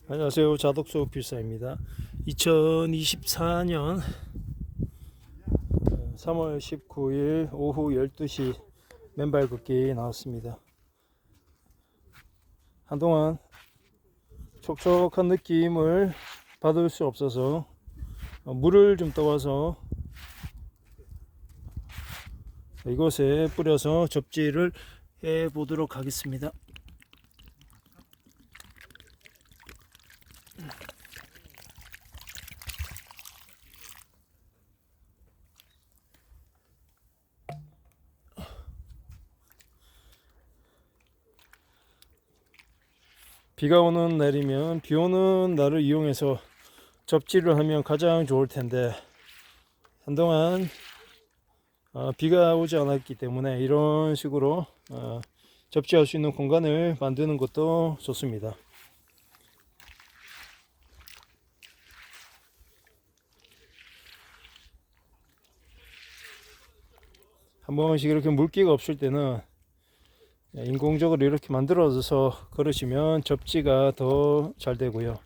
안녕하세요. 자독소 필사입니다. 2024년 3월 19일 오후 12시 맨발 걷기 나왔습니다. 한동안 촉촉한 느낌을 받을 수 없어서 물을 좀 떠와서 이곳에 뿌려서 접지를 해 보도록 하겠습니다. 비가 오는 날이면 비 오는 날을 이용해서 접지를 하면 가장 좋을 텐데 한동안 비가 오지 않았기 때문에 이런 식으로 접지할 수 있는 공간을 만드는 것도 좋습니다. 한 번씩 이렇게 물기가 없을 때는 인공적으로 이렇게 만들어서 걸으시면 접지가 더 잘 되고요.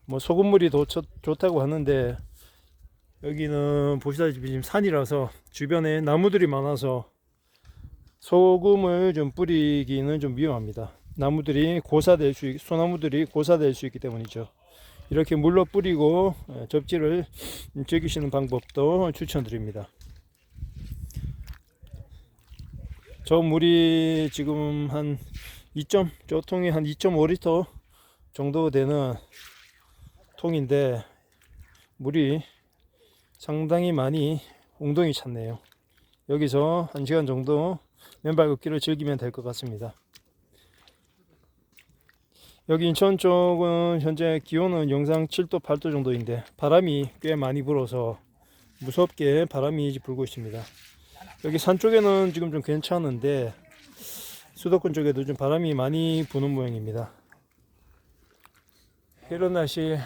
뭐 소금물이 더 좋다고 하는데 여기는 보시다시피 지금 산이라서 주변에 나무들이 많아서 소금을 좀 뿌리기는 좀 위험합니다. 나무들이 고사될 수 소나무들이 고사될 수 있기 때문이죠. 이렇게 물로 뿌리고 접지를 즐기시는 방법도 추천드립니다. 저 물이 지금 저 통이 한 2.5리터 정도 되는 통인데 물이 상당히 많이 웅덩이 찼네요. 여기서 1시간 정도 맨발 걷기를 즐기면 될 것 같습니다. 여기 인천 쪽은 현재 기온은 영상 7도 8도 정도인데 바람이 꽤 많이 불어서 무섭게 바람이 불고 있습니다. 여기 산 쪽에는 지금 좀 괜찮은데 수도권 쪽에도 좀 바람이 많이 부는 모양입니다. 이런 날씨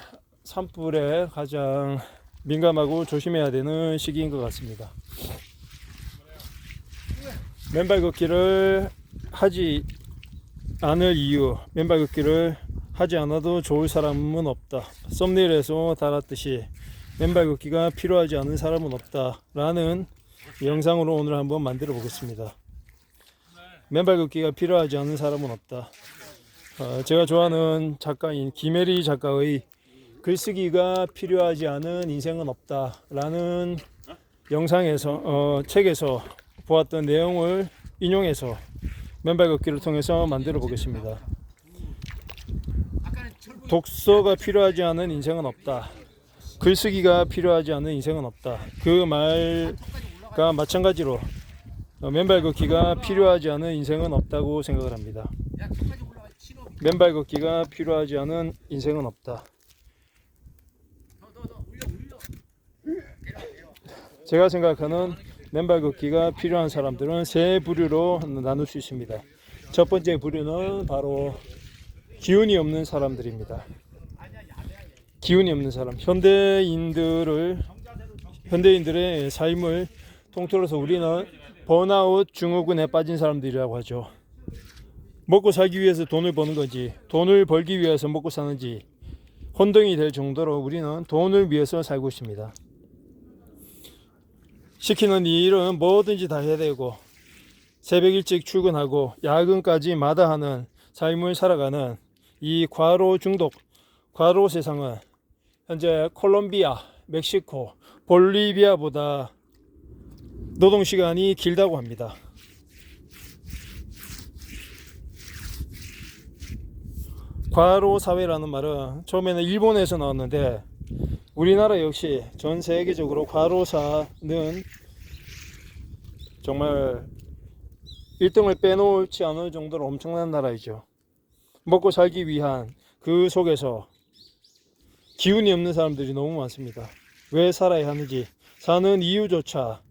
산불에 가장 민감하고 조심해야 되는 시기인 것 같습니다. 맨발 걷기를 하지 않을 이유, 맨발 걷기를 하지 않아도 좋을 사람은 없다. 썸네일에서 달았듯이 맨발 걷기가 필요하지 않은 사람은 없다 라는 영상으로 오늘 한번 만들어 보겠습니다. 맨발 걷기가 필요하지 않은 사람은 없다. 제가 좋아하는 작가인 김혜리 작가의 글쓰기가 필요하지 않은 인생은 없다 라는 영상에서 책에서 보았던 내용을 인용해서 맨발 걷기를 통해서 만들어 보겠습니다. 독서가 필요하지 않은 인생은 없다. 글쓰기가 필요하지 않은 인생은 없다. 그 말과 마찬가지로 맨발 걷기가 필요하지 않은 인생은 없다고 생각을 합니다. 맨발 걷기가 필요하지 않은 인생은 없다. 제가 생각하는 맨발 걷기가 필요한 사람들은 세 부류로 나눌 수 있습니다. 첫 번째 부류는 바로 기운이 없는 사람들입니다. 기운이 없는 사람, 현대인들의 삶을 통틀어서 우리는 번아웃 증후군에 빠진 사람들이라고 하죠. 먹고 살기 위해서 돈을 버는 건지, 돈을 벌기 위해서 먹고 사는지 혼동이 될 정도로 우리는 돈을 위해서 살고 있습니다. 시키는 일은 뭐든지 다 해야 되고 새벽 일찍 출근하고 야근까지 마다하는 삶을 살아가는 이 과로 중독, 과로 세상은 현재 콜롬비아, 멕시코, 볼리비아보다 노동시간이 길다고 합니다. 과로 사회라는 말은 처음에는 일본에서 나왔는데 우리나라 역시 전 세계적으로 과로사는 정말 1등을 빼놓지 않을 정도로 엄청난 나라이죠. 먹고 살기 위한 그 속에서 기운이 없는 사람들이 너무 많습니다. 왜 살아야 하는지 사는 이유조차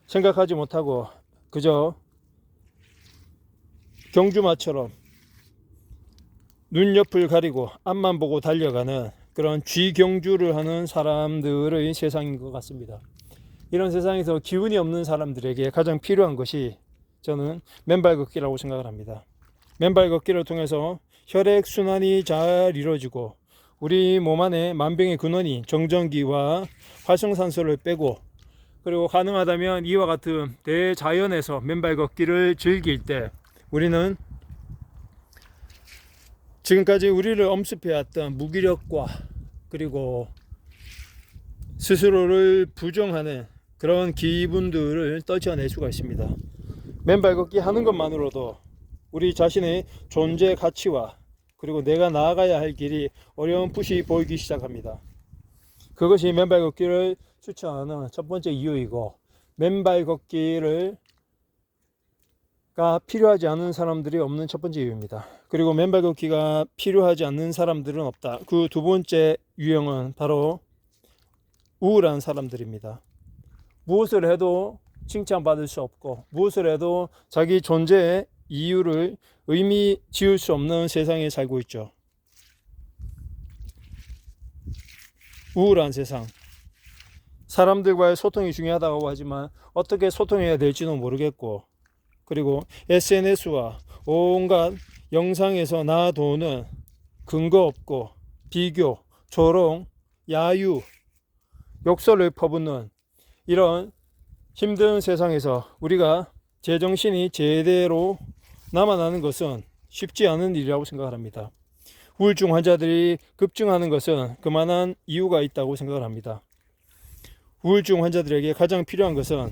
생각하지 못하고 그저 경주마처럼 눈옆을 가리고 앞만 보고 달려가는 그런 쥐경주를 하는 사람들의 세상인 것 같습니다. 이런 세상에서 기운이 없는 사람들에게 가장 필요한 것이 저는 맨발 걷기라고 생각을 합니다. 맨발 걷기를 통해서 혈액순환이 잘 이루어지고 우리 몸 안에 만병의 근원인 정전기와 활성산소를 빼고, 그리고 가능하다면 이와 같은 대자연에서 맨발 걷기를 즐길 때 우리는 지금까지 우리를 엄습해왔던 무기력과 그리고 스스로를 부정하는 그런 기분들을 떨쳐낼 수가 있습니다. 맨발 걷기 하는 것만으로도 우리 자신의 존재 가치와 그리고 내가 나아가야 할 길이 어렴풋이 보이기 시작합니다. 그것이 맨발 걷기를 추천하는 첫 번째 이유이고, 맨발 걷기를 필요하지 않은 사람들이 없는 첫 번째 이유입니다. 그리고 맨발 걷기가 필요하지 않는 사람들은 없다. 그 두 번째 유형은 바로 우울한 사람들입니다. 무엇을 해도 칭찬받을 수 없고, 무엇을 해도 자기 존재의 이유를 의미 지을 수 없는 세상에 살고 있죠. 우울한 세상. 사람들과의 소통이 중요하다고 하지만 어떻게 소통해야 될지도 모르겠고, 그리고 SNS와 온갖 영상에서 나도는 근거 없고 비교, 조롱, 야유, 욕설을 퍼붓는 이런 힘든 세상에서 우리가 제정신이 제대로 남아나는 것은 쉽지 않은 일이라고 생각을 합니다. 우울증 환자들이 급증하는 것은 그만한 이유가 있다고 생각을 합니다. 우울증 환자들에게 가장 필요한 것은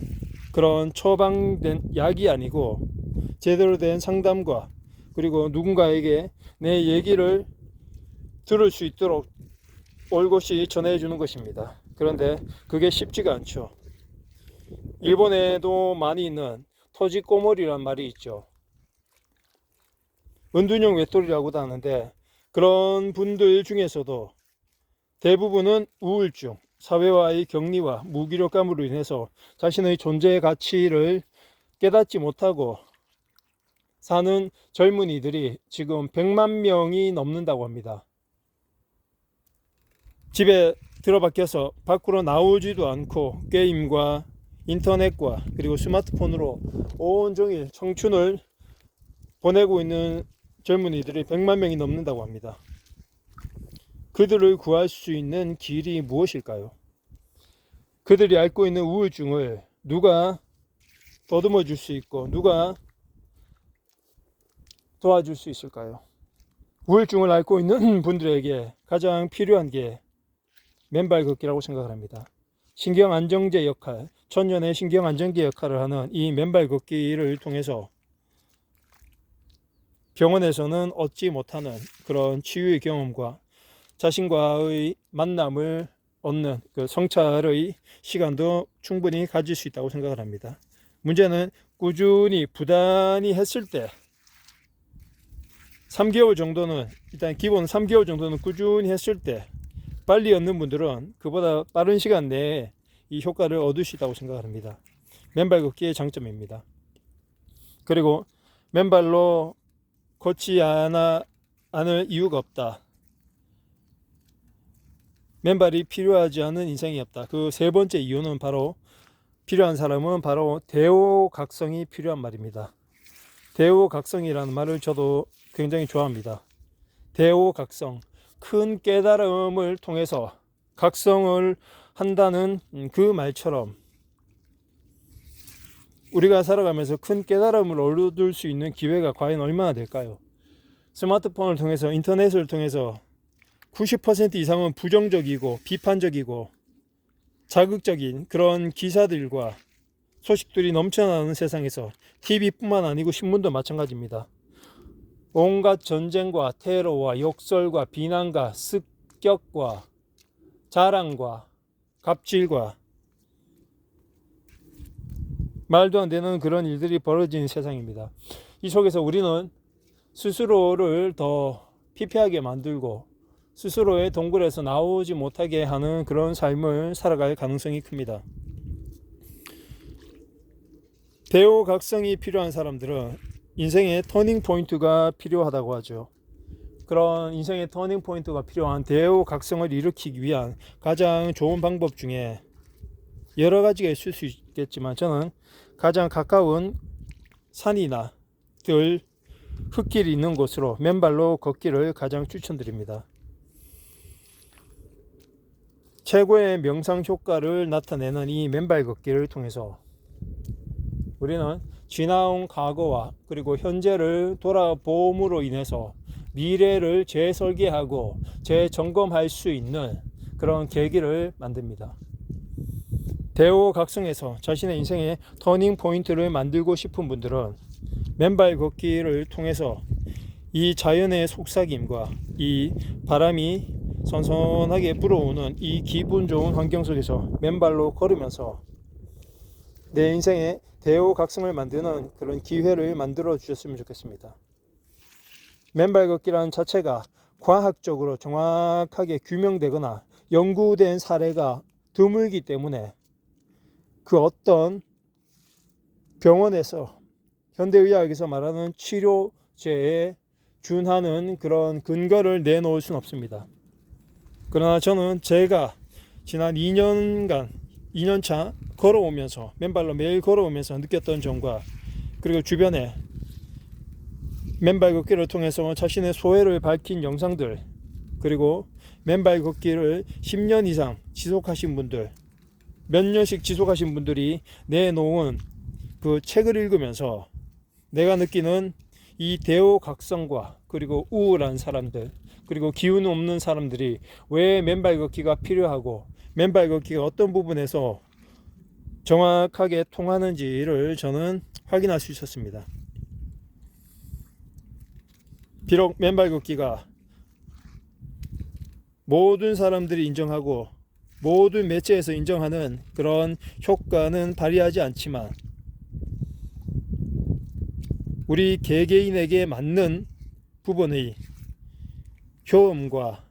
그런 처방된 약이 아니고 제대로 된 상담과 그리고 누군가에게 내 얘기를 들을 수 있도록 올곧이 전해주는 것입니다. 그런데 그게 쉽지가 않죠. 일본에도 많이 있는 토지꼬머리란 말이 있죠. 은둔형 외톨이라고도 하는데, 그런 분들 중에서도 대부분은 우울증, 사회와의 격리와 무기력감으로 인해서 자신의 존재의 가치를 깨닫지 못하고 사는 젊은이들이 지금 100만 명이 넘는다고 합니다. 집에 들어박혀서 밖으로 나오지도 않고 게임과 인터넷과 그리고 스마트폰으로 온종일 청춘을 보내고 있는 젊은이들이 100만 명이 넘는다고 합니다. 그들을 구할 수 있는 길이 무엇일까요? 그들이 앓고 있는 우울증을 누가 더듬어 줄 수 있고 누가 도와줄 수 있을까요? 우울증을 앓고 있는 분들에게 가장 필요한 게 맨발 걷기라고 생각을 합니다. 신경안정제 역할, 천년의 신경안정제 역할을 하는 이 맨발 걷기를 통해서 병원에서는 얻지 못하는 그런 치유의 경험과 자신과의 만남을 얻는 그 성찰의 시간도 충분히 가질 수 있다고 생각을 합니다. 문제는 꾸준히 부단히 했을 때 3개월 정도는, 일단 기본 3개월 정도는 꾸준히 했을 때 빨리 얻는 분들은 그보다 빠른 시간 내에 이 효과를 얻을 수 있다고 생각을 합니다. 맨발 걷기의 장점입니다. 그리고 맨발로 걷지 않을 이유가 없다. 맨발이 필요하지 않은 인생이 없다. 그 세 번째 이유는 바로, 필요한 사람은 바로 대오각성이 필요한 말입니다. 대오각성이라는 말을 저도 굉장히 좋아합니다. 대오각성, 큰 깨달음을 통해서 각성을 한다는 그 말처럼 우리가 살아가면서 큰 깨달음을 얻을 수 있는 기회가 과연 얼마나 될까요? 스마트폰을 통해서, 인터넷을 통해서 90% 이상은 부정적이고 비판적이고 자극적인 그런 기사들과 소식들이 넘쳐나는 세상에서 TV뿐만 아니고 신문도 마찬가지입니다. 온갖 전쟁과 테러와 욕설과 비난과 습격과 자랑과 갑질과 말도 안 되는 그런 일들이 벌어지는 세상입니다. 이 속에서 우리는 스스로를 더 피폐하게 만들고 스스로의 동굴에서 나오지 못하게 하는 그런 삶을 살아갈 가능성이 큽니다. 대오각성이 필요한 사람들은 인생의 터닝 포인트가 필요하다고 하죠. 그런 인생의 터닝 포인트가 필요한 대오각성을 일으키기 위한 가장 좋은 방법 중에 여러 가지가 있을 수 있겠지만, 저는 가장 가까운 산이나 흙길이 있는 곳으로 맨발로 걷기를 가장 추천드립니다. 최고의 명상 효과를 나타내는 이 맨발 걷기를 통해서 우리는 지나온 과거와 그리고 현재를 돌아봄으로 인해서 미래를 재설계하고 재점검할 수 있는 그런 계기를 만듭니다. 대오각성에서 자신의 인생의 터닝 포인트를 만들고 싶은 분들은 맨발 걷기를 통해서 이 자연의 속삭임과 이 바람이 선선하게 불어오는 이 기분 좋은 환경 속에서 맨발로 걸으면서 내 인생의 대오각성을 만드는 그런 기회를 만들어 주셨으면 좋겠습니다. 맨발 걷기라는 자체가 과학적으로 정확하게 규명되거나 연구된 사례가 드물기 때문에 그 어떤 병원에서 현대의학에서 말하는 치료제에 준하는 그런 근거를 내놓을 수는 없습니다. 그러나 저는 제가 지난 2년차 걸어오면서 맨발로 매일 걸어오면서 느꼈던 점과 그리고 주변에 맨발 걷기를 통해서 자신의 소회를 밝힌 영상들, 그리고 맨발 걷기를 10년 이상 지속하신 분들, 몇 년씩 지속하신 분들이 내놓은 그 책을 읽으면서 내가 느끼는 이 대오각성과 그리고 우울한 사람들, 그리고 기운 없는 사람들이 왜 맨발 걷기가 필요하고 맨발 걷기가 어떤 부분에서 정확하게 통하는지를 저는 확인할 수 있었습니다. 비록 맨발 걷기가 모든 사람들이 인정하고 모든 매체에서 인정하는 그런 효과는 발휘하지 않지만 우리 개개인에게 맞는 부분의 효험과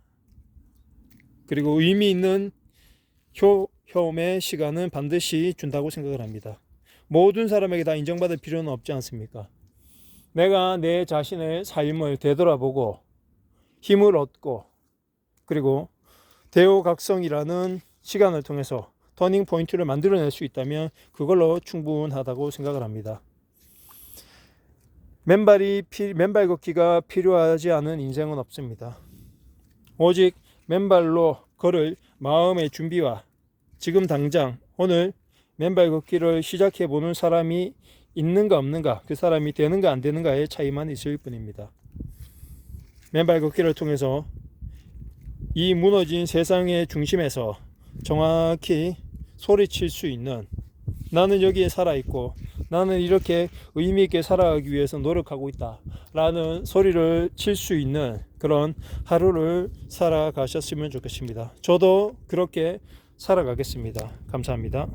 그리고 의미 있는 효험의 시간은 반드시 준다고 생각을 합니다. 모든 사람에게 다 인정받을 필요는 없지 않습니까? 내가 내 자신의 삶을 되돌아보고 힘을 얻고 그리고 대오각성이라는 시간을 통해서 터닝 포인트를 만들어낼 수 있다면 그걸로 충분하다고 생각을 합니다. 맨발 걷기가 필요하지 않은 인생은 없습니다. 오직 맨발로 걸을 마음의 준비와 지금 당장 오늘 맨발 걷기를 시작해 보는 사람이 있는가 없는가, 그 사람이 되는가 안 되는가의 차이만 있을 뿐입니다. 맨발 걷기를 통해서 이 무너진 세상의 중심에서 정확히 소리칠 수 있는, 나는 여기에 살아있고 나는 이렇게 의미있게 살아가기 위해서 노력하고 있다 라는 소리를 칠 수 있는 그런 하루를 살아가셨으면 좋겠습니다. 저도 그렇게 살아가겠습니다. 감사합니다.